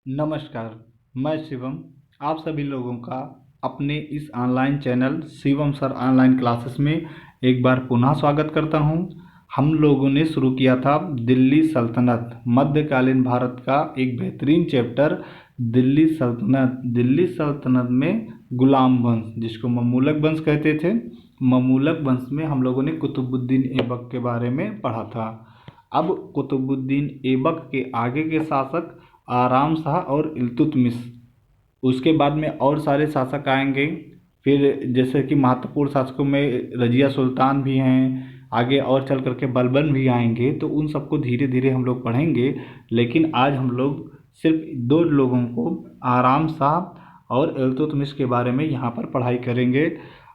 नमस्कार, मैं शिवम। आप सभी लोगों का अपने इस online channel Shivam sir online classes में एक बार पुनः स्वागत करता हूं। हम लोगों ने शुरू किया था दिल्ली सल्तनत, मध्यकालीन भारत का एक बेहतरीन चैप्टर दिल्ली सल्तनत। दिल्ली सल्तनत में गुलाम वंश, जिसको ममलूक वंश कहते थे, ममलूक वंश में हम लोगों ने कुतुबुद्दीन ऐबक के बारे में पढ़ा था। अब कुतुबुद्दीन ऐबक के आगे के शासक आराम शाह और इल्तुतमिश, उसके बाद में और सारे शासक आएंगे। फिर जैसे कि महत्वपूर्ण शासकों में रजिया सुल्तान भी हैं, आगे और चल करके बलबन भी आएंगे, तो उन सबको धीरे धीरे हम लोग पढ़ेंगे। लेकिन आज हम लोग सिर्फ दो लोगों को, आराम शाह और इल्तुतमिश के बारे में यहाँ पर पढ़ाई करेंगे।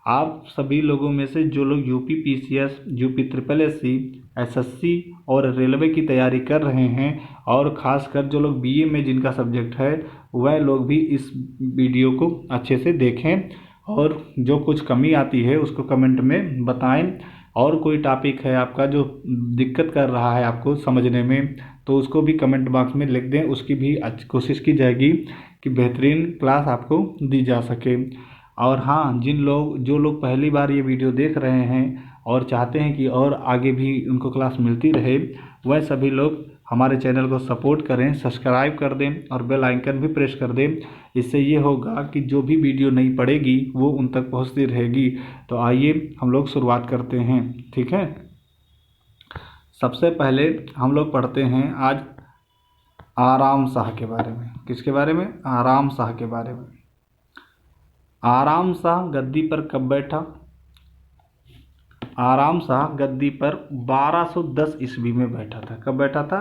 आप सभी लोगों में से जो लोग UP PCS, UP triple SC, SSC और रेलवे की तैयारी कर रहे हैं, और ख़ासकर जो लोग बीए में जिनका सब्जेक्ट है, वह लोग भी इस वीडियो को अच्छे से देखें, और जो कुछ कमी आती है उसको कमेंट में बताएं। और कोई टॉपिक है आपका जो दिक्कत कर रहा है आपको समझने में, तो उसको भी कमेंट बॉक्स में लिख दें। उसकी भी कोशिश की जाएगी कि बेहतरीन क्लास आपको दी जा सके। और हाँ, जो लोग पहली बार ये वीडियो देख रहे हैं और चाहते हैं कि और आगे भी उनको क्लास मिलती रहे, वह सभी लोग हमारे चैनल को सपोर्ट करें, सब्सक्राइब कर दें और बेल आइकन भी प्रेस कर दें। इससे ये होगा कि जो भी वीडियो नहीं पड़ेगी वो उन तक पहुंचती रहेगी। तो आइए हम लोग शुरुआत करते हैं, ठीक है। सबसे पहले हम लोग पढ़ते हैं आज आराम शाह के बारे में। किसके बारे में? आराम शाह के बारे में। आराम शाह गद्दी पर कब बैठा? आराम शाह गद्दी पर 1210 ईस्वी में बैठा था। कब बैठा था?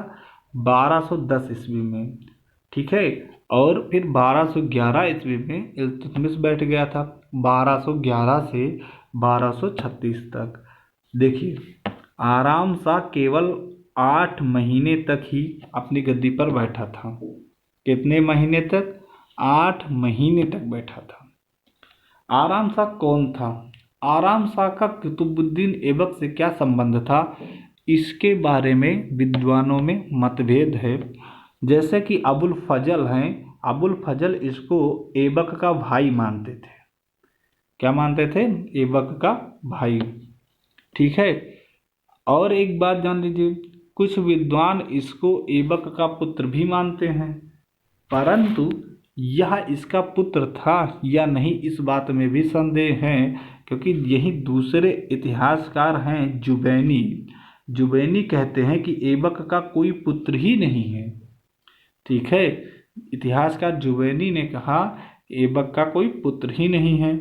1210 ईस्वी में, ठीक है। और फिर 1211 ईस्वी में इल्तुतमिश बैठ गया था, 1211 से 1236 तक। देखिए, आराम शाह केवल 8 महीने तक ही अपनी गद्दी पर बैठा था। कितने महीने तक? 8 महीने तक बैठा था। आराम शाह कौन था? आराम शाह का कुतुबुद्दीन ऐबक से क्या संबंध था, इसके बारे में विद्वानों में मतभेद है। जैसे कि अबुल फजल हैं, अबुल फजल इसको ऐबक का भाई मानते थे। क्या मानते थे? ऐबक का भाई, ठीक है। और एक बात जान लीजिए, कुछ विद्वान इसको ऐबक का पुत्र भी मानते हैं, परंतु यह इसका पुत्र था या नहीं, इस बात में भी संदेह है। क्योंकि यही दूसरे इतिहासकार हैं जुबैनी, जुबैनी कहते हैं कि ऐबक का कोई पुत्र ही नहीं है, ठीक है। इतिहासकार जुबैनी ने कहा ऐबक का कोई पुत्र ही नहीं है,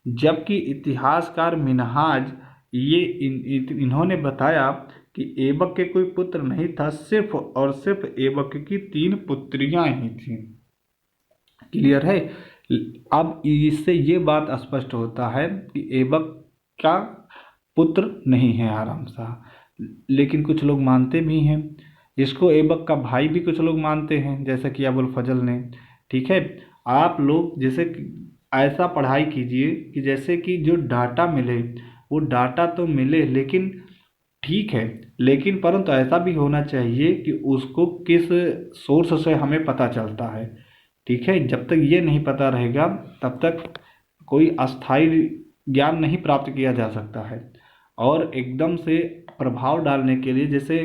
जबकि इतिहासकार मिनहाज इन्होंने बताया कि ऐबक के कोई पुत्र नहीं था, सिर्फ और सिर्फ ऐबक की 3 पुत्रियां ही थीं। क्लियर है? अब इससे ये बात स्पष्ट होता है कि ऐबक का पुत्र नहीं है आराम शाह, लेकिन कुछ लोग मानते भी हैं इसको। ऐबक का भाई भी कुछ लोग मानते हैं, जैसे कि अबुल फजल ने, ठीक है। आप लोग जैसे ऐसा पढ़ाई कीजिए कि जैसे कि जो डाटा मिले वो डाटा तो मिले, लेकिन ठीक है, लेकिन परंतु ऐसा भी होना चाहिए कि उसको किस सोर्स से हमें पता चलता है, ठीक है। जब तक ये नहीं पता रहेगा तब तक कोई अस्थायी ज्ञान नहीं प्राप्त किया जा सकता है। और एकदम से प्रभाव डालने के लिए, जैसे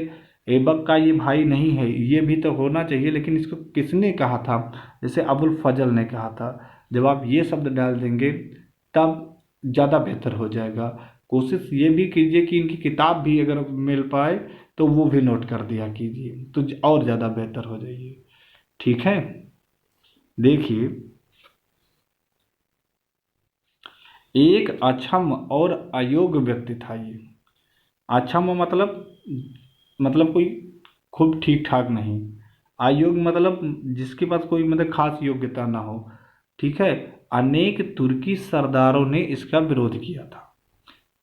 ऐबक का ये भाई नहीं है, ये भी तो होना चाहिए, लेकिन इसको किसने कहा था? जैसे अबुल फजल ने कहा था। जब आप ये शब्द डाल देंगे तब ज़्यादा बेहतर हो जाएगा। कोशिश ये भी कीजिए कि इनकी किताब भी अगर मिल पाए तो वो भी नोट कर दिया कीजिए, तो और ज़्यादा बेहतर हो जाइए, ठीक है। देखिए, एक अक्षम और अयोग्य व्यक्ति था ये। अक्षम मतलब कोई खूब ठीक ठाक नहीं, अयोग्य मतलब जिसके पास कोई मतलब खास योग्यता ना हो, ठीक है। अनेक तुर्की सरदारों ने इसका विरोध किया था।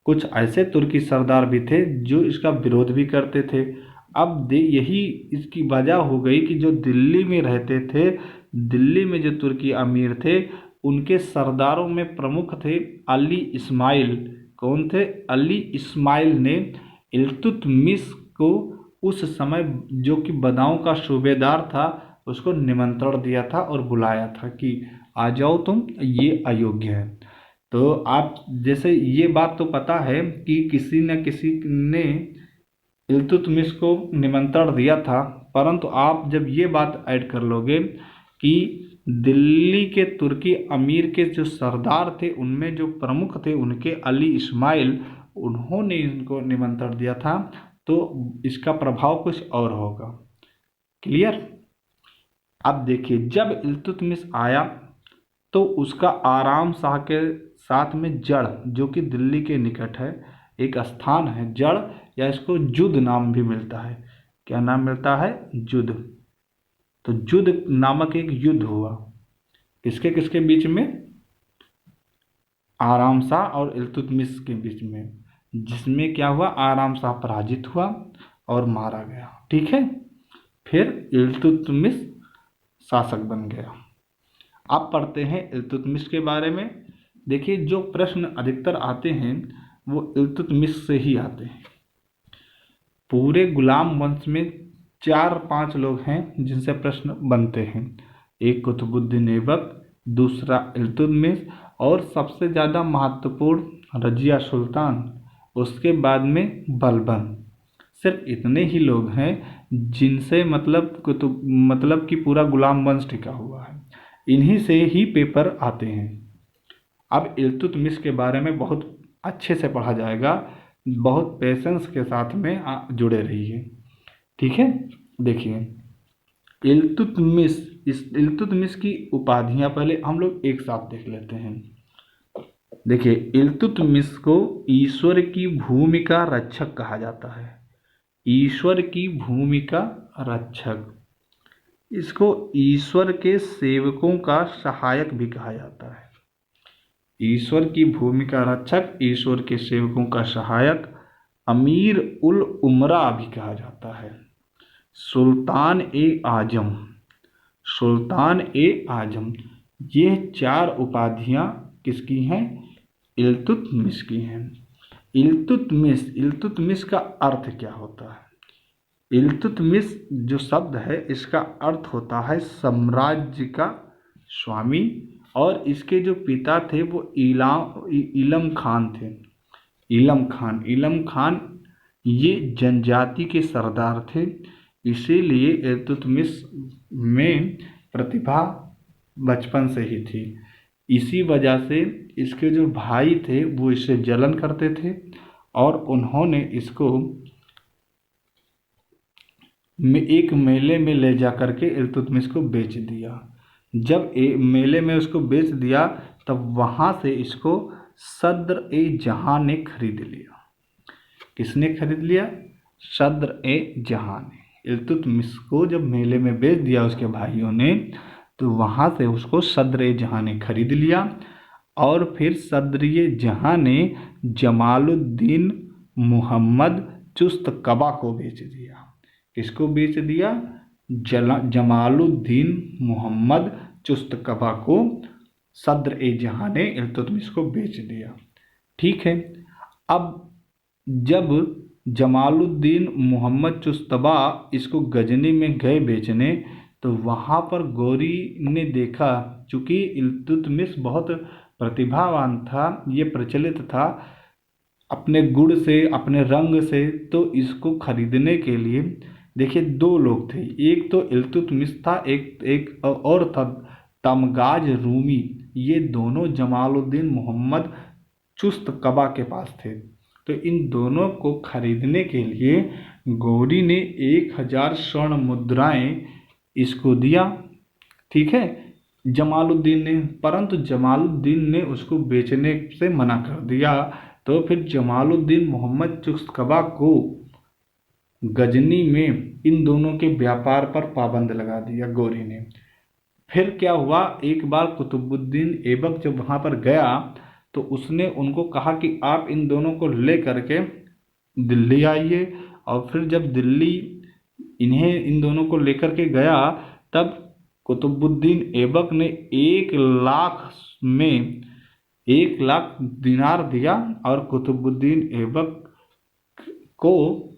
कुछ ऐसे तुर्की सरदार भी थे जो इसका विरोध भी करते थे। अब यही इसकी वजह हो गई कि जो दिल्ली में रहते थे, दिल्ली में जो तुर्की अमीर थे, उनके सरदारों में प्रमुख थे अली इस्माइल। कौन थे? अली इस्माइल ने इल्तुतमिश को उस समय, जो कि बदाऊं का सूबेदार था, उसको निमंत्रण दिया था और बुलाया था कि आ जाओ तुम, ये अयोग्य है। तो आप जैसे ये बात तो पता है कि किसी न किसी ने इल्तुतमिश को निमंत्रण दिया था, परंतु आप जब ये बात ऐड कर लोगे कि दिल्ली के तुर्की अमीर के जो सरदार थे उनमें जो प्रमुख थे उनके अली इस्माइल, उन्होंने इनको निमंत्रण दिया था, तो इसका प्रभाव कुछ और होगा। क्लियर। अब देखिए, जब इल्तुतमिश आया तो उसका आराम शाह के साथ में जड़, जो कि दिल्ली के निकट है, एक स्थान है जड़, या इसको जुद नाम भी मिलता है। क्या नाम मिलता है? जुद। तो जुद नामक एक युद्ध हुआ, किसके किसके बीच में? आराम शाह और इल्तुतमिश के बीच में, जिसमें क्या हुआ, आराम शाह पराजित हुआ और मारा गया। ठीक है। फिर इल्तुतमिश शासक बन गया। अब पढ़ते हैं इल्तुतमिश के बारे में। देखिए, जो प्रश्न अधिकतर आते हैं वो इल्तुतमिश से ही आते हैं। पूरे गुलाम वंश में 4-5 लोग हैं जिनसे प्रश्न बनते हैं। एक कुतुबुद्दीन ऐबक, दूसरा इल्तुतमिश, और सबसे ज़्यादा महत्वपूर्ण रजिया सुल्तान, उसके बाद में बलबन। सिर्फ इतने ही लोग हैं जिनसे मतलब कि पूरा गुलाम वंश टिका हुआ है। इन्हीं से ही पेपर आते हैं। अब इल्तुतमिश के बारे में बहुत अच्छे से पढ़ा जाएगा, बहुत पेशेंस के साथ में जुड़े रहिए। ठीक है। देखिए, इल्तुतमिश की उपाधियां पहले हम लोग एक साथ देख लेते हैं। देखिए, इल्तुतमिश को ईश्वर की भूमि का रक्षक कहा जाता है। ईश्वर की भूमि का रक्षक, इसको ईश्वर के सेवकों का सहायक भी कहा जाता है। ईश्वर की भूमि का रक्षक, ईश्वर के सेवकों का सहायक, अमीर उल उमरा भी कहा जाता है। सुल्तान ए आजम, सुल्तान ए आजम, ये 4 उपाधियां किसकी हैं? इल्तुतमिश की हैं। इल्तुतमिश का अर्थ क्या होता है? इल्तुतमिश जो शब्द है इसका अर्थ होता है साम्राज्य का स्वामी, और इसके जो पिता थे वो इलम खान थे। इलम खान ये जनजाति के सरदार थे, इसीलिए इल्तुतमिश में प्रतिभा बचपन से ही थी। इसी वजह से इसके जो भाई थे वो इससे जलन करते थे और उन्होंने इसको एक मेले में ले जा करके इल्तुतमिश को बेच दिया। जब मेले में उसको बेच दिया तब वहाँ से इसको सद्र ए जहाँ ने खरीद लिया। किसने खरीद लिया? सद्र ए जहाँ ने। इल्तुतमिश को जब मेले में बेच दिया उसके भाइयों ने, तो वहाँ से उसको सद्र ए जहाँ ने खरीद लिया। और फिर सद्र ए जहाँ ने जमालुद्दीन मुहम्मद चुस्तकबा को बेच दिया। किसको बेच दिया? जमालुद्दीन मुहम्मद चुस्तकबा को सद्र ए जहाँ ने इल्तुतमिश को बेच दिया। ठीक है। अब जब जमालुद्दीन मुहम्मद चुस्तबा इसको गजनी में गए बेचने, तो वहाँ पर गौरी ने देखा, चूँकि इल्तुतमिश बहुत प्रतिभावान था, ये प्रचलित था अपने गुण से, अपने रंग से, तो इसको खरीदने के लिए देखिए 2 लोग थे। एक तो इल्तुतमिश था, एक और था तमगाज रूमी। ये दोनों जमालुद्दीन मुहम्मद चुस्तकबा के पास थे। तो इन दोनों को खरीदने के लिए गौरी ने 1000 स्वर्ण मुद्राएं इसको दिया। ठीक है, जमालुद्दीन ने, परंतु जमालुद्दीन ने उसको बेचने से मना कर दिया। तो फिर जमालुद्दीन मुहम्मद चुस्तकबा को गजनी में इन दोनों के व्यापार पर पाबंद लगा दिया गौरी ने। फिर क्या हुआ, एक बार कुतुबुद्दीन ऐबक जब वहाँ पर गया तो उसने उनको कहा कि आप इन दोनों को ले करके दिल्ली आइए। और फिर जब दिल्ली इन दोनों को लेकर के गया, तब कुतुबुद्दीन ऐबक ने 1 लाख में 1 लाख दिनार दिया और कुतुबुद्दीन ऐबक को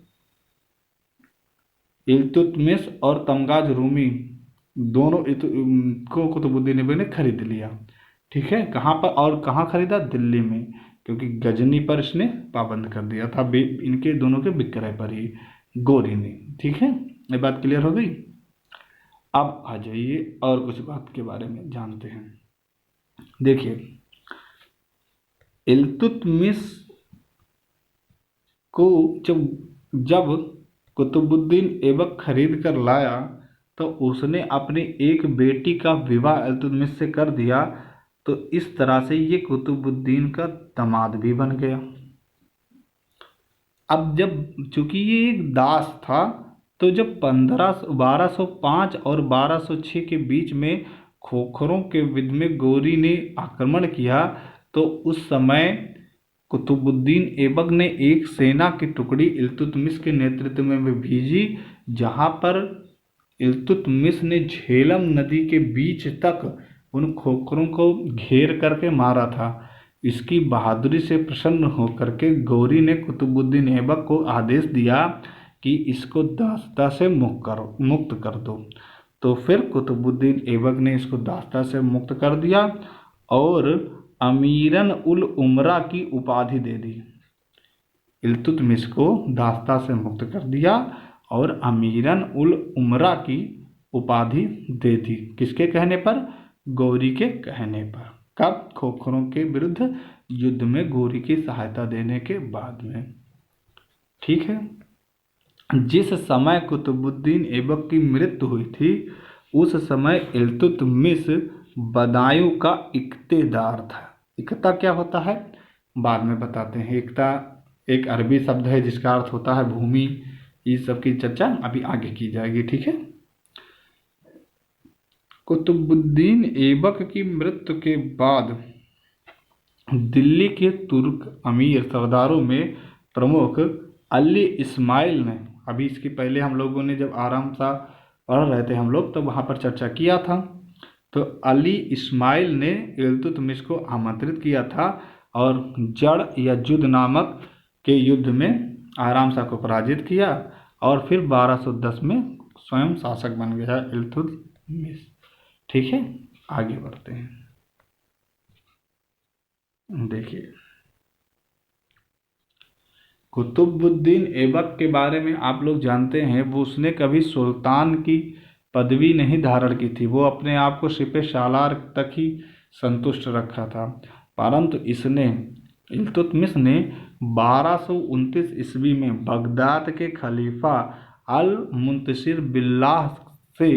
इल्तुतमिश और तमगाज रूमी दोनों को कुतुबुद्दीन ऐबक ने खरीद लिया। ठीक है, कहाँ पर और कहाँ खरीदा? दिल्ली में, क्योंकि गजनी पर इसने पाबंद कर दिया था इनके दोनों के विक्रय पर ही, गौरी ने। ठीक है, ये बात क्लियर हो गई। अब आ जाइए और कुछ बात के बारे में जानते हैं। देखिए, इल्तुतमिश को जब कुतुबुद्दीन ऐबक खरीद कर लाया तो उसने अपनी एक बेटी का विवाह इल्तुतमिश से कर दिया, तो इस तरह से ये कुतुबुद्दीन का दामाद भी बन गया। अब जब चूंकि ये एक दास था, तो जब 1205 और 1206 के बीच में खोखरों के विद में गौरी ने आक्रमण किया, तो उस समय कुतुबुद्दीन ऐबक ने एक सेना की टुकड़ी इल्तुतमिश के नेतृत्व में भेजी, जहां पर इल्तुतमिश ने झेलम नदी के बीच तक उन खोखरों को घेर करके मारा था। इसकी बहादुरी से प्रसन्न होकर के गौरी ने कुतुबुद्दीन ऐबक को आदेश दिया कि इसको दासता से मुक्त कर दो। तो फिर कुतुबुद्दीन ऐबक ने इसको दासता से मुक्त कर दिया और अमीरन उल उमरा की उपाधि दे दी। इल्तुतमिश को दासता से मुक्त कर दिया और अमीरन उल उमरा की उपाधि दे दी। किसके कहने पर? गौरी के कहने पर। कब? खोखरों के विरुद्ध युद्ध में गौरी की सहायता देने के बाद में। ठीक है, जिस समय कुतुबुद्दीन ऐबक की मृत्यु हुई थी, उस समय इल्तुतमिश बदायूं का इक्तेदार था। इक्ता क्या होता है बाद में बताते हैं। इक्ता एक अरबी शब्द है जिसका अर्थ होता है भूमि। इस सब की चर्चा अभी आगे की जाएगी। ठीक है, कुतुबुद्दीन ऐबक की मृत्यु के बाद दिल्ली के तुर्क अमीर सरदारों में प्रमुख अली इस्माइल ने, अभी इसके पहले हम लोगों ने जब आराम सा पढ़ रहे थे हम लोग, तो वहाँ पर चर्चा किया था। तो अली इस्माइल ने इल्तुतमिश को आमंत्रित किया था और जड़ या जुद नामक के युद्ध में आराम शाह को पराजित किया और फिर 1210 में स्वयं शासक बन गया इल्तुतमिश। ठीक है, आगे बढ़ते हैं। देखिए, कुतुबुद्दीन ऐबक के बारे में आप लोग जानते हैं, वो उसने कभी सुल्तान की पदवी नहीं धारण की थी। वो अपने आप को सिपह सालार तक ही संतुष्ट रखा था। परंतु इसने इल्तुतमिश ने 1229 ईस्वी में बगदाद के खलीफा अल मुंतशिर बिल्लाह से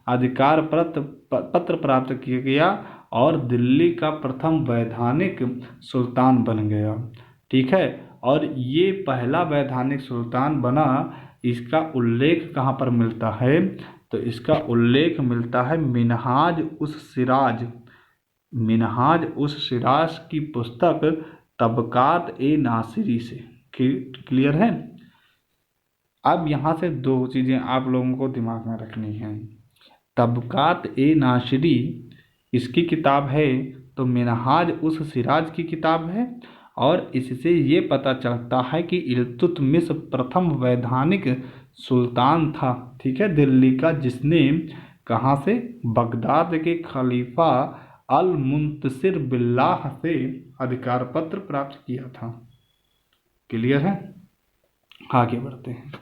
अधिकार पत्र प्राप्त किया गया और दिल्ली का प्रथम वैधानिक सुल्तान बन गया। ठीक है, और ये पहला वैधानिक सुल्तान बना। इसका उल्लेख कहाँ पर मिलता है? तो इसका उल्लेख मिलता है मिनहाज उस सिराज की पुस्तक तबकात ए नासिरी से। क्लियर है? अब यहाँ से दो चीज़ें आप लोगों को दिमाग में रखनी है। तबकात ए नासिरी इसकी किताब है, तो मिनहाज उस सिराज की किताब है, और इससे ये पता चलता है कि इल्तुतमिश प्रथम वैधानिक सुल्तान था। ठीक है, दिल्ली का, जिसने कहाँ से? बगदाद के खलीफा अल मुंतशिर बिल्लाह से अधिकार पत्र प्राप्त किया था। क्लियर है? आगे बढ़ते हैं।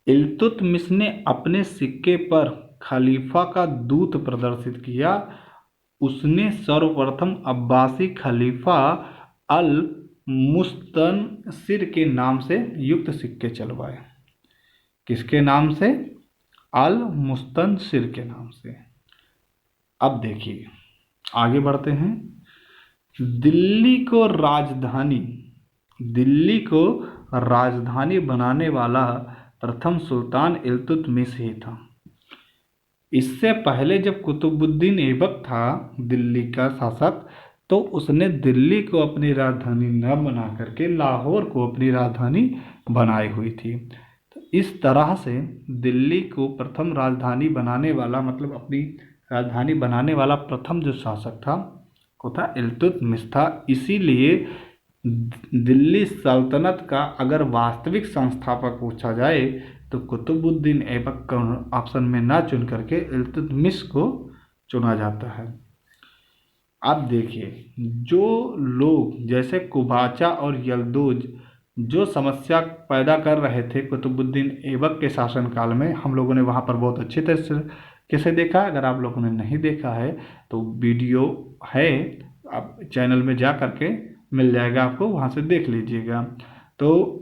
इल्तुतमिश ने अपने सिक्के पर खलीफा का दूत प्रदर्शित किया। उसने सर्वप्रथम अब्बासी खलीफा अल मुस्तनसिर के नाम से युक्त सिक्के चलवाए। किसके नाम से? अल मुस्तनसिर के नाम से। अब देखिए, आगे बढ़ते हैं। दिल्ली को राजधानी बनाने वाला प्रथम सुल्तान इल्तुतमिश ही था। इससे पहले जब कुतुबुद्दीन ऐबक था दिल्ली का शासक, तो उसने दिल्ली को अपनी राजधानी न बना करके लाहौर को अपनी राजधानी बनाई हुई थी। तो इस तरह से दिल्ली को प्रथम राजधानी बनाने वाला, मतलब अपनी राजधानी बनाने वाला प्रथम जो शासक था वो था इल्तुतमिश था। इसीलिए दिल्ली सल्तनत का अगर वास्तविक संस्थापक पूछा जाए तो कुतुबुद्दीन ऐबक को ऑप्शन में ना चुन करके इल्तुतमिश को चुना जाता है। अब देखिए, जो लोग जैसे कुबाचा और यल्दोज जो समस्या पैदा कर रहे थे कुतुबुद्दीन ऐबक के शासनकाल में, हम लोगों ने वहाँ पर बहुत अच्छे तरह से कैसे देखा। अगर आप लोगों ने नहीं देखा है तो वीडियो है, आप चैनल में जा करके मिल जाएगा आपको, वहाँ से देख लीजिएगा। तो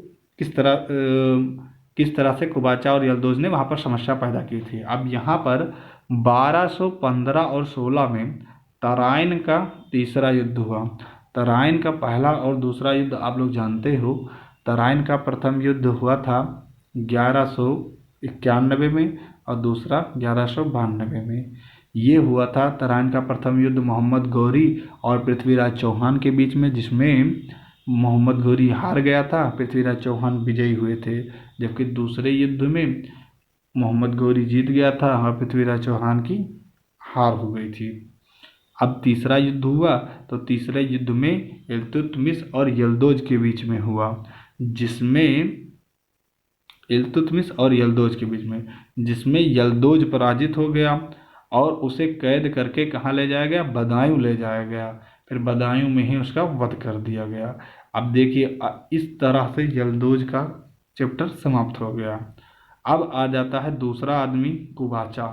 किस तरह से कुबाचा और यल्दोज ने वहाँ पर समस्या पैदा की थी। अब यहाँ पर 1215 और 16 में तराइन का तीसरा युद्ध हुआ। तराइन का पहला और दूसरा युद्ध आप लोग जानते हो। तराइन का प्रथम युद्ध हुआ था 1191 में और दूसरा 1192 में। ये हुआ था तराइन का प्रथम युद्ध मोहम्मद गौरी और पृथ्वीराज चौहान के बीच में, जिसमें मोहम्मद गौरी हार गया था, पृथ्वीराज चौहान विजयी हुए थे। जबकि दूसरे युद्ध में मोहम्मद गौरी जीत गया था और पृथ्वीराज चौहान की हार हो गई थी। अब तीसरा युद्ध हुआ तो तीसरे युद्ध में इल्तुतमिश और यल्दोज के बीच में हुआ, जिसमें यल्दोज पराजित हो गया और उसे कैद करके कहाँ ले जाया गया, बदायूं ले जाया गया। फिर बदायूं में ही उसका वध कर दिया गया। अब देखिए, इस तरह से यल्दोज का चैप्टर समाप्त हो गया। अब आ जाता है दूसरा आदमी, कुबाचा।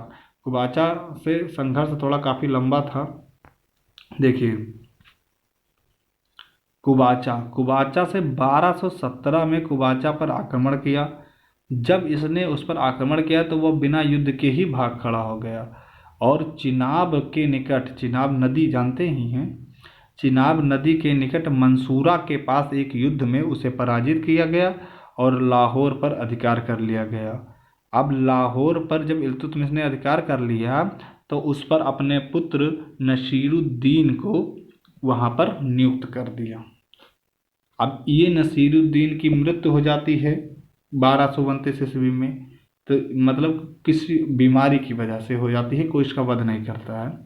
कुबाचा से संघर्ष थोड़ा काफ़ी लंबा था। देखिए, कुबाचा से 1217 में कुबाचा पर आक्रमण किया। जब इसने उस पर आक्रमण किया तो वह बिना युद्ध के ही भाग खड़ा हो गया और चिनाब के निकट, चिनाब नदी जानते ही हैं, चिनाब नदी के निकट मंसूरा के पास एक युद्ध में उसे पराजित किया गया और लाहौर पर अधिकार कर लिया गया। अब लाहौर पर जब इल्तुतमिश ने अधिकार कर लिया तो उस पर अपने पुत्र नसीरुद्दीन को वहाँ पर नियुक्त कर दिया। अब ये नसीरुद्दीन की मृत्यु हो जाती है 1229 ईस्वी में। तो मतलब किसी बीमारी की वजह से हो जाती है, कोई इसका वध नहीं करता है।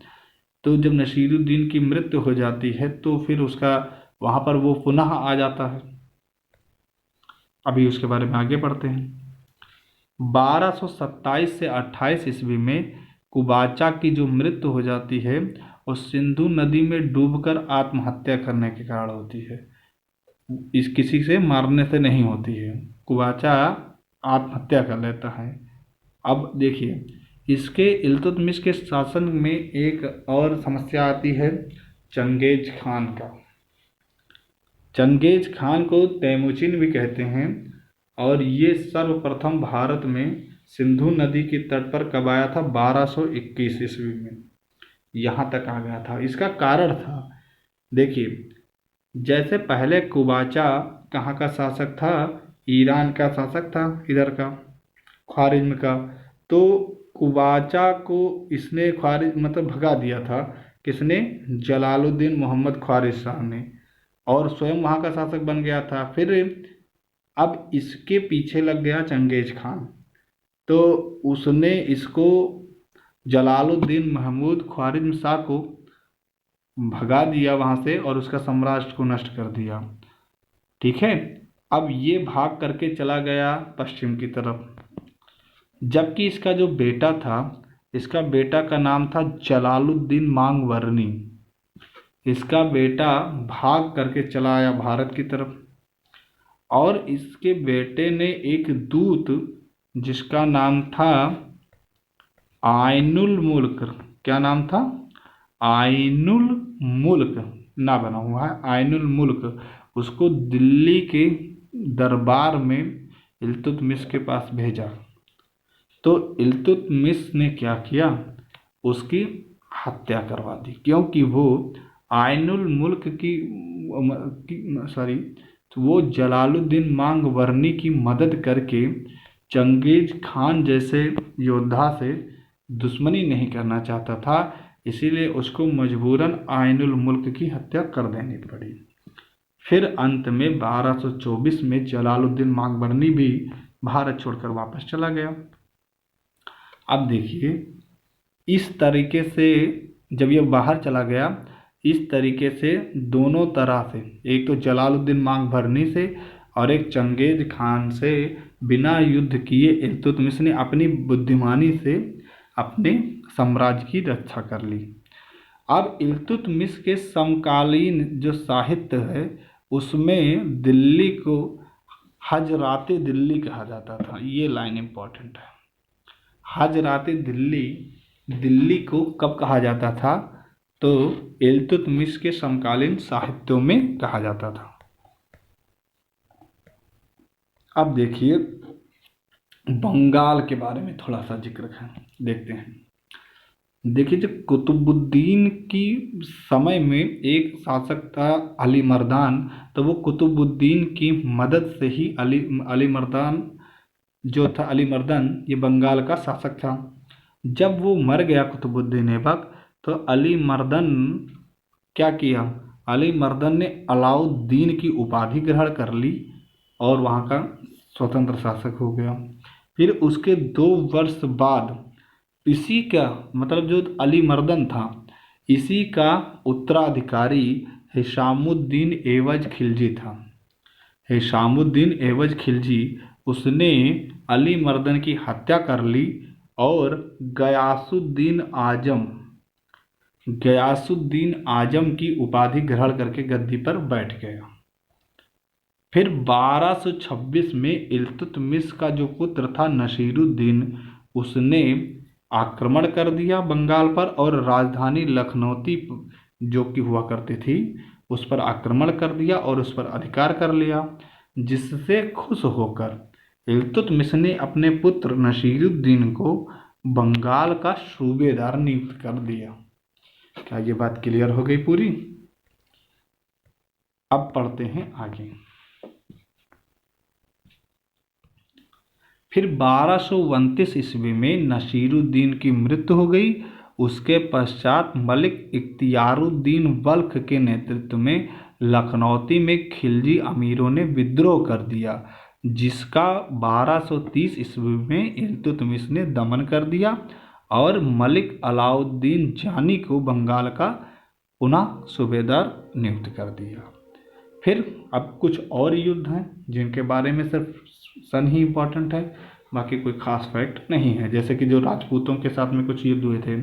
तो जब नसीरुद्दीन की मृत्यु हो जाती है तो फिर उसका वहाँ पर वो पुनः आ जाता है। अभी उसके बारे में आगे पढ़ते हैं। 1227 से 28 ईस्वी में कुबाचा की जो मृत्यु हो जाती है वो सिंधु नदी में डूबकर आत्महत्या करने के कारण होती है। इस किसी से मारने से नहीं होती है, कुबाचा आत्महत्या कर लेता है। अब देखिए, इसके इल्तुतमिश के शासन में एक और समस्या आती है चंगेज खान का। चंगेज खान को तैमूचिन भी कहते हैं और ये सर्वप्रथम भारत में सिंधु नदी के तट पर कब आया था, 1221 ईस्वी में यहाँ तक आ गया था। इसका कारण था, देखिए, जैसे पहले कुबाचा कहाँ का शासक था, ईरान का शासक था, इधर का ख्वारिज्म का। तो कुबाचा को इसने मतलब भगा दिया था, किसने, जलालुद्दीन मोहम्मद ख्वारिज शाह ने, और स्वयं वहाँ का शासक बन गया था। फिर अब इसके पीछे लग गया चंगेज खान, तो उसने इसको जलालुद्दीन महमूद ख्वारिज्म शाह को भगा दिया वहाँ से और उसका साम्राज्य को नष्ट कर दिया। ठीक है, अब ये भाग करके चला गया पश्चिम की तरफ। जबकि इसका जो बेटा था, इसका बेटा का नाम था जलालुद्दीन मांगवर्नी। इसका बेटा भाग करके चला आया भारत की तरफ और इसके बेटे ने एक दूत जिसका नाम था आइनुल मुल्क, क्या नाम था, आइनुल मुल्क, ना बना हुआ है, आइनुल मुल्क, उसको दिल्ली के दरबार में इल्तुतमिश के पास भेजा। तो इल्तुतमिश ने क्या किया, उसकी हत्या करवा दी, क्योंकि वो आइनुल मुल्क तो वो जलालुद्दीन मांगवर्नी की मदद करके चंगेज खान जैसे योद्धा से दुश्मनी नहीं करना चाहता था, इसीलिए उसको मजबूरन आइनुल मुल्क की हत्या कर देनी पड़ी। फिर अंत में 1224 में जलालुद्दीन मांगवर्नी भी भारत छोड़कर वापस चला गया। अब देखिए, इस तरीके से जब ये बाहर चला गया, इस तरीके से दोनों तरह से, एक तो जलालुद्दीन मांगवर्नी से और एक चंगेज खान से बिना युद्ध किए इल्तुतमिश ने अपनी बुद्धिमानी से अपने साम्राज्य की रक्षा कर ली। अब इल्तुतमिश के समकालीन जो साहित्य है उसमें दिल्ली को हजराते दिल्ली कहा जाता था। ये लाइन इम्पॉर्टेंट है। हजराते दिल्ली, दिल्ली को कब कहा जाता था? तो इल्तुतमिश के समकालीन साहित्यों में कहा जाता था। अब देखिए बंगाल के बारे में थोड़ा सा जिक्र है, देखते हैं। देखिए जब कुतुबुद्दीन की समय में एक शासक था अली मर्दान, तो वो कुतुबुद्दीन की मदद से ही अली मर्दान जो था, अली मर्दन ये बंगाल का शासक था। जब वो मर गया कुतुबुद्दीन ऐबक, तो अली मर्दन क्या किया? अली मर्दन ने अलाउद्दीन की उपाधि ग्रहण कर ली और वहाँ का स्वतंत्र शासक हो गया। फिर उसके 2 वर्ष बाद इसी का मतलब जो अली मर्दन था, इसी का उत्तराधिकारी हिशामुद्दीन एवज खिलजी था। हिशामुद्दीन एवज खिलजी उसने अली मर्दन की हत्या कर ली और गयासुद्दीन आजम की उपाधि ग्रहण करके गद्दी पर बैठ गया। फिर 1226 में इल्तुतमिश का जो पुत्र था नसीरुद्दीन, उसने आक्रमण कर दिया बंगाल पर और राजधानी लखनौती जो कि हुआ करती थी उस पर आक्रमण कर दिया और उस पर अधिकार कर लिया, जिससे खुश होकर इल्तुतमिश ने अपने पुत्र नसीरुद्दीन को बंगाल का सूबेदार नियुक्त कर दिया। क्या ये बात क्लियर हो गई पूरी? अब पढ़ते हैं आगे। फिर 1229 ईस्वी में नसीरुद्दीन की मृत्यु हो गई। उसके पश्चात मलिक इख्तियारुद्दीन बल्ख के नेतृत्व में लखनौती में खिलजी अमीरों ने विद्रोह कर दिया, जिसका 1230 ईस्वी में इल्तुतमिश ने दमन कर दिया और मलिक अलाउद्दीन जानी को बंगाल का पुनः सूबेदार नियुक्त कर दिया। फिर अब कुछ और युद्ध हैं जिनके बारे में सिर्फ सन ही इम्पोर्टेंट है, बाकी कोई खास फैक्ट नहीं है। जैसे कि जो राजपूतों के साथ में कुछ युद्ध हुए थे,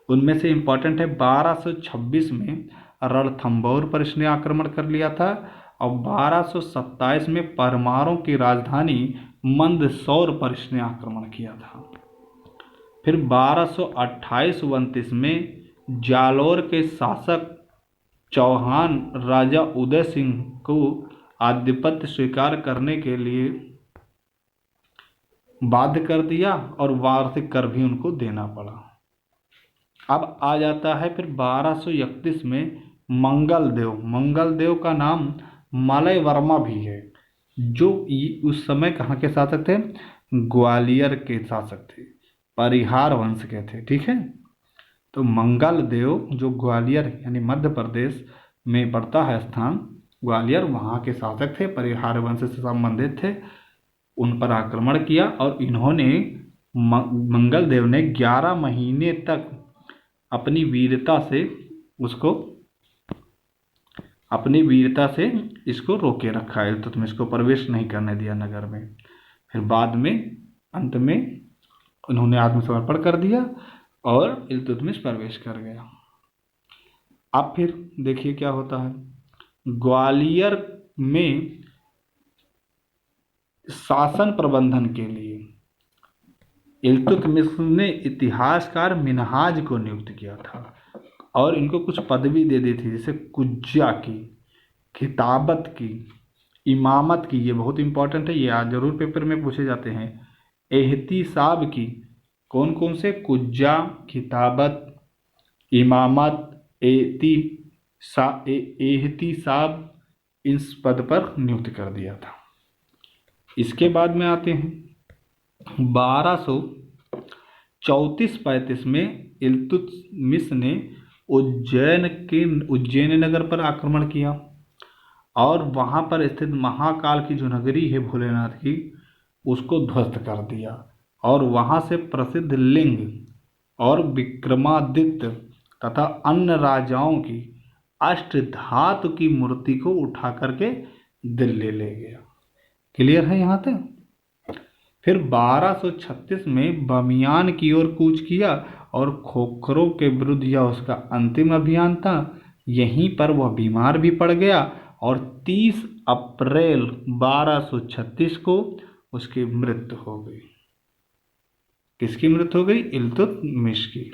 उनमें से इम्पोर्टेंट है 1226 में रणथंभौर पर इसने आक्रमण कर लिया था और 1227 में परमारों की राजधानी मंदसौर पर इसने आक्रमण किया था। फिर 1228-29 में जालौर के शासक चौहान राजा उदय सिंह को आधिपत्य स्वीकार करने के लिए बाध्य कर दिया और वार्षिक कर भी उनको देना पड़ा। अब आ जाता है फिर 1231 में मंगलदेव का नाम मलय वर्मा भी है, जो उस समय कहाँ के शासक थे? ग्वालियर के शासक थे, परिहार वंश के थे। ठीक है, तो मंगलदेव जो ग्वालियर यानी मध्य प्रदेश में पड़ता है स्थान ग्वालियर, वहाँ के शासक थे, परिहार वंश से संबंधित थे। उन पर आक्रमण किया और इन्होंने मंगलदेव ने 11 महीने तक अपनी वीरता से इसको रोके रखा है, तो इसको प्रवेश नहीं करने दिया नगर में। फिर बाद में अंत में उन्होंने आत्मसमर्पण कर दिया और इल्तुतमिश प्रवेश कर गया। अब फिर देखिए क्या होता है। ग्वालियर में शासन प्रबंधन के लिए इल्तुतमिश ने इतिहासकार मिन्हाज को नियुक्त किया था और इनको कुछ पदवी दे दी थी, जैसे कुज्जा की, खिताबत की, इमामत की। ये बहुत इंपॉर्टेंट है, ये आज जरूर पेपर में पूछे जाते हैं। एहतिसाब की, कौन कौन से? कुज्जा, खिताबत, इमामत, एहतिसाब, इस पद पर नियुक्त कर दिया था। इसके बाद में आते हैं 1234-35 में इल्तुतमिश ने उज्जैन नगर पर आक्रमण किया और वहाँ पर स्थित महाकाल की जो नगरी है भोलेनाथ की, उसको ध्वस्त कर दिया और वहाँ से प्रसिद्ध लिंग और विक्रमादित्य तथा अन्य राजाओं की अष्टधातु की मूर्ति को उठा करके दिल्ली ले गया। क्लियर है यहाँ तक? फिर 1236 में बमियान की ओर कूच किया और खोखरों के विरुद्ध यह उसका अंतिम अभियान था। यहीं पर वह बीमार भी पड़ गया और 30 अप्रैल 1236 को उसकी मृत्यु हो गई। किसकी मृत्यु हो गई? इल्तुतमिश की।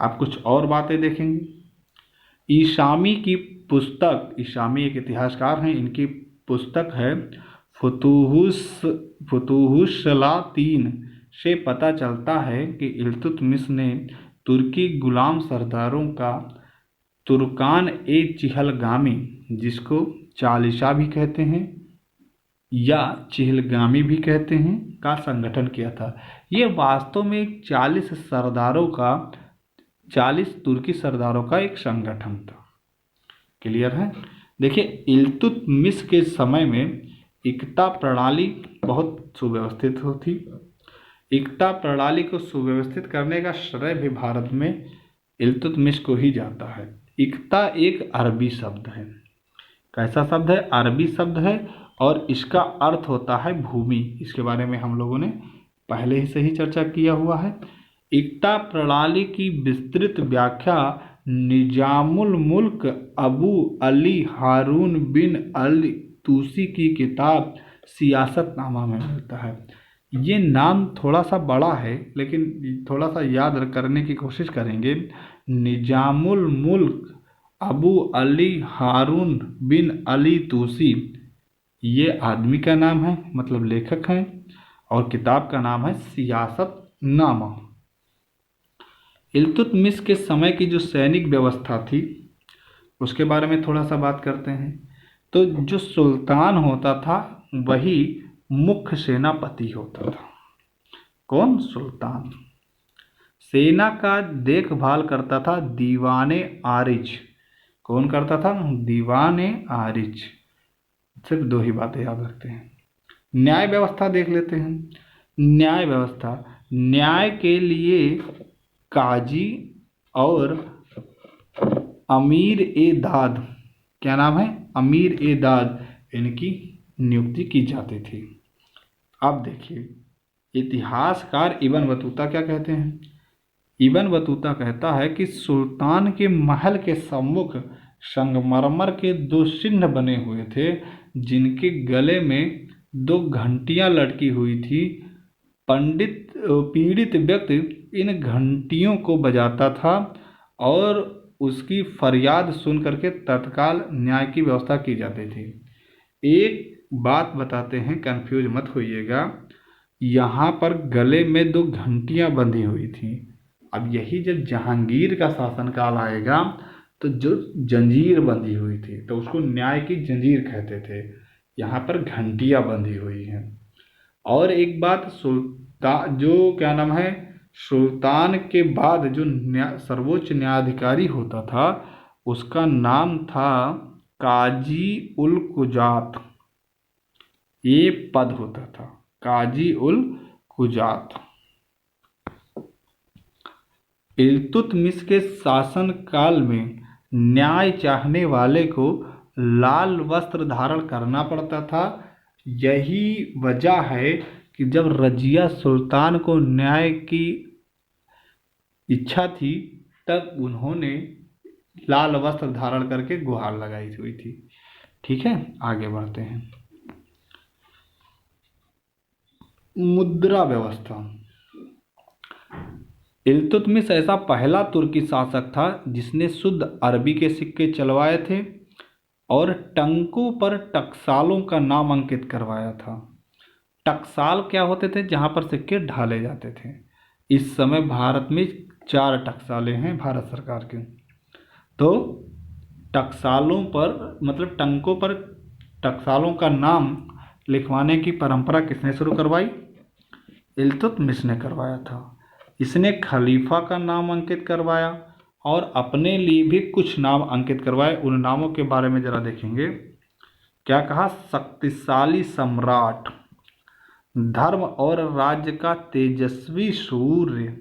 आप कुछ और बातें देखेंगे। ईशामी की पुस्तक, ईशामी एक इतिहासकार हैं, इनकी पुस्तक है फुतूहुस्सलातीन से पता चलता है कि इल्तुतमिश ने तुर्की गुलाम सरदारों का तुर्कान ए चिहलगामी, जिसको चालिशा भी कहते हैं या चिहलगामी भी कहते हैं, का संगठन किया था। ये वास्तव में 40 तुर्की सरदारों का एक संगठन था। क्लियर है? देखिए, इल्तुतमिश के समय में इक्ता प्रणाली बहुत सुव्यवस्थित होती। इक्ता प्रणाली को सुव्यवस्थित करने का श्रेय भी भारत में इल्तुतमिश को ही जाता है। इक्ता एक अरबी शब्द है। कैसा शब्द है? अरबी शब्द है और इसका अर्थ होता है भूमि। इसके बारे में हम लोगों ने पहले ही से ही चर्चा किया हुआ है। इक्ता प्रणाली की विस्तृत व्याख्या निजामुल मुल्क अबू अली हारून बिन अल तूसी की किताब सियासतनामा में मिलता है। ये नाम थोड़ा सा बड़ा है, लेकिन थोड़ा सा याद करने की कोशिश करेंगे। निजामुल मुल्क अबू अली हारून बिन अली तूसी, ये आदमी का नाम है, मतलब लेखक हैं, और किताब का नाम है सियासतनामा। इल्तुतमिश के समय की जो सैनिक व्यवस्था थी उसके बारे में थोड़ा सा बात करते हैं। तो जो सुल्तान होता था वही मुख्य सेनापति होता था। कौन? सुल्तान। सेना का देखभाल करता था दीवाने आरिज। कौन करता था? दीवाने आरिज। सिर्फ दो ही बातें याद रखते हैं। न्याय व्यवस्था देख लेते हैं। न्याय व्यवस्था, न्याय के लिए काजी और अमीर ए दाद, क्या नाम है? अमीर ए दाद, इनकी नियुक्ति की जाती थी। अब देखिए, इतिहासकार इब्न बतूता क्या कहते हैं। इब्न बतूता कहता है कि सुल्तान के महल के सम्मुख संगमरमर के 2 चिन्ह बने हुए थे, जिनके गले में 2 घंटियां लटकी हुई थी। पीड़ित व्यक्ति इन घंटियों को बजाता था और उसकी फरियाद सुन करके तत्काल न्याय की व्यवस्था की जाती थी। एक बात बताते हैं, कंफ्यूज मत होइएगा। यहाँ पर गले में 2 घंटियां बंधी हुई थी। अब यही जब जहांगीर का शासनकाल आएगा तो जो जंजीर बंधी हुई थी तो उसको न्याय की जंजीर कहते थे। यहाँ पर घंटियां बंधी हुई हैं। और एक बात, सुल्तान जो क्या नाम है, सुल्तान के बाद जो सर्वोच्च न्यायाधिकारी होता था उसका नाम था काजी उल कुजात। ये पद होता था, काजी उल कुजात। इल्तुतमिश के शासनकाल में न्याय चाहने वाले को लाल वस्त्र धारण करना पड़ता था। यही वजह है कि जब रजिया सुल्तान को न्याय की इच्छा थी तब उन्होंने लाल वस्त्र धारण करके गुहार लगाई हुई थी। ठीक है, आगे बढ़ते हैं। मुद्रा व्यवस्था। इल्तुतमिश ऐसा पहला तुर्की शासक था जिसने शुद्ध अरबी के सिक्के चलवाए थे और टंकों पर टकसालों का नाम अंकित करवाया था। टकसाल क्या होते थे? जहां पर सिक्के ढाले जाते थे। इस समय भारत में 4 टकसालें हैं भारत सरकार के। तो टकसालों पर, मतलब टंकों पर टकसालों का नाम लिखवाने की परंपरा किसने शुरू करवाई? इल्तुतमिश ने करवाया था। इसने खलीफा का नाम अंकित करवाया और अपने लिए भी कुछ नाम अंकित करवाए। उन नामों के बारे में जरा देखेंगे। क्या कहा? शक्तिशाली सम्राट, धर्म और राज्य का तेजस्वी सूर्य,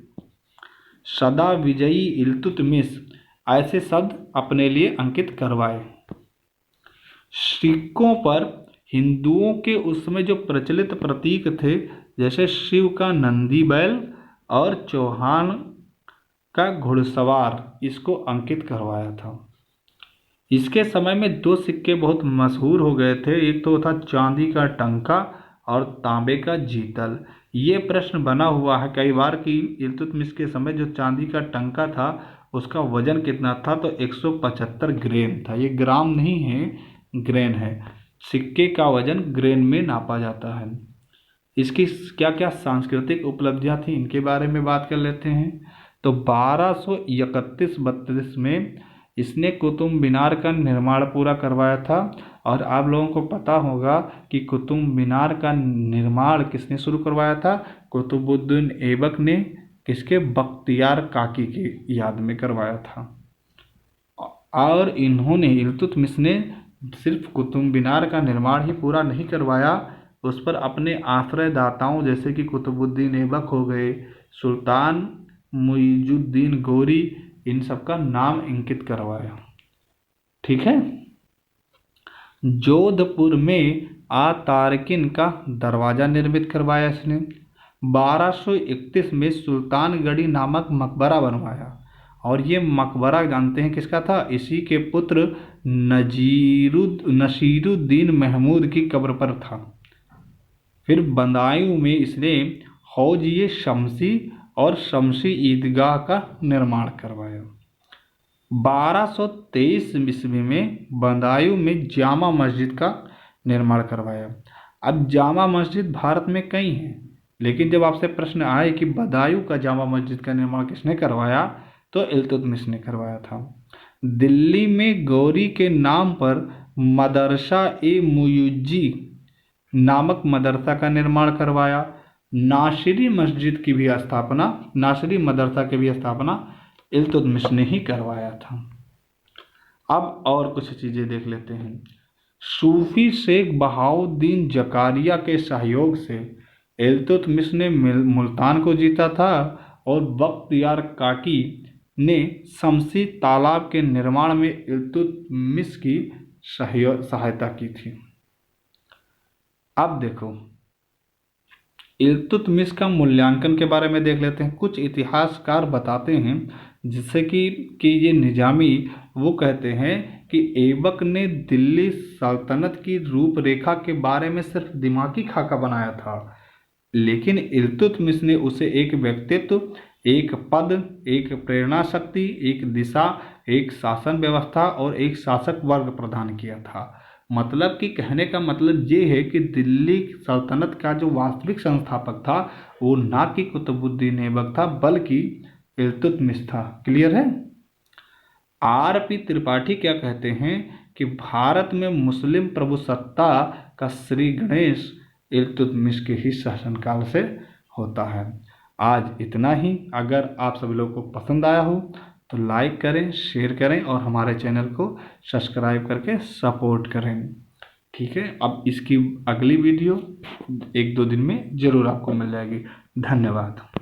सदा विजयी इल्तुतमिश, ऐसे शब्द अपने लिए अंकित करवाए। सिक्कों पर हिंदुओं के उस समय जो प्रचलित प्रतीक थे, जैसे शिव का नंदी बैल और चौहान का घुड़सवार, इसको अंकित करवाया था। इसके समय में दो सिक्के बहुत मशहूर हो गए थे, एक तो था चांदी का टंका और तांबे का जीतल। ये प्रश्न बना हुआ है कई बार कि इल्तुतमिश के समय जो चांदी का टंका था उसका वजन कितना था, तो 175 ग्रेन था। ये ग्राम नहीं है, ग्रेन है। सिक्के का वजन ग्रेन में नापा जाता है। इसकी क्या क्या सांस्कृतिक उपलब्धियां थी, इनके बारे में बात कर लेते हैं। तो 1231-32 में इसने कुतुब मीनार का निर्माण पूरा करवाया था। और आप लोगों को पता होगा कि कुतुब मीनार का निर्माण किसने शुरू करवाया था? कुतुबुद्दीन ऐबक ने किसके? बख्तियार काकी की याद में करवाया था। और इन्होंने, इल्तुतमिश ने सिर्फ कुतुब मीनार का निर्माण ही पूरा नहीं करवाया, उस पर अपने आश्रयदाताओं जैसे कि कुतुबुद्दीन ऐबक हो गए, सुल्तान मुइजुद्दीन गौरी, इन सब का नाम अंकित करवाया। ठीक है। जोधपुर में तारकिन का दरवाजा निर्मित करवाया इसने। 1231 में सुल्तानगढ़ी नामक मकबरा बनवाया, और ये मकबरा जानते हैं किसका था? इसी के पुत्र नसीरुद्दीन महमूद की कब्र पर था। फिर बदायूं में इसने हौज-ए शमसी और शमसी ईदगाह का निर्माण करवाया। 1223 ईस्वी में बदायूं में जामा मस्जिद का निर्माण करवाया। अब जामा मस्जिद भारत में कई हैं, लेकिन जब आपसे प्रश्न आए कि बदायूं का जामा मस्जिद का निर्माण किसने करवाया, तो इल्तुतमिश ने करवाया था। दिल्ली में गौरी के नाम पर मदरसा-ए-मुइज्जी नामक मदरसा का निर्माण करवाया। नासिरी मस्जिद की भी स्थापना, नासिरी मदरसा की भी स्थापना इल्तुतमिश ने ही करवाया था। अब और कुछ चीज़ें देख लेते हैं। सूफी शेख बहाउद्दीन जकारिया के सहयोग से इल्तुतमिश ने मुल्तान को जीता था, और बख्तियार काकी ने शमसी तालाब के निर्माण में इल्तुतमिश की सहायता की थी। अब देखो, इल्तुतमिश का मूल्यांकन के बारे में देख लेते हैं। कुछ इतिहासकार बताते हैं, जिससे कि ये निजामी वो कहते हैं कि ऐबक ने दिल्ली सल्तनत की रूपरेखा के बारे में सिर्फ दिमागी खाका बनाया था, लेकिन इल्तुतमिश ने उसे एक व्यक्तित्व, एक पद, एक प्रेरणा शक्ति, एक दिशा, एक शासन व्यवस्था और एक शासक वर्ग प्रदान किया था। मतलब कि कहने का मतलब ये है कि दिल्ली सल्तनत का जो वास्तविक संस्थापक था वो ना कि कुतुबुद्दीन ऐबक था, बल्कि इल्तुतमिश था। क्लियर है। आर.पी. त्रिपाठी क्या कहते हैं कि भारत में मुस्लिम प्रभुसत्ता का श्री गणेश इल्तुतमिश के ही शासनकाल से होता है। आज इतना ही। अगर आप सभी लोगों को पसंद आया हो तो लाइक करें, शेयर करें और हमारे चैनल को सब्सक्राइब करके सपोर्ट करें। ठीक है। अब इसकी अगली वीडियो 1-2 दिन में ज़रूर आपको मिल जाएगी। धन्यवाद।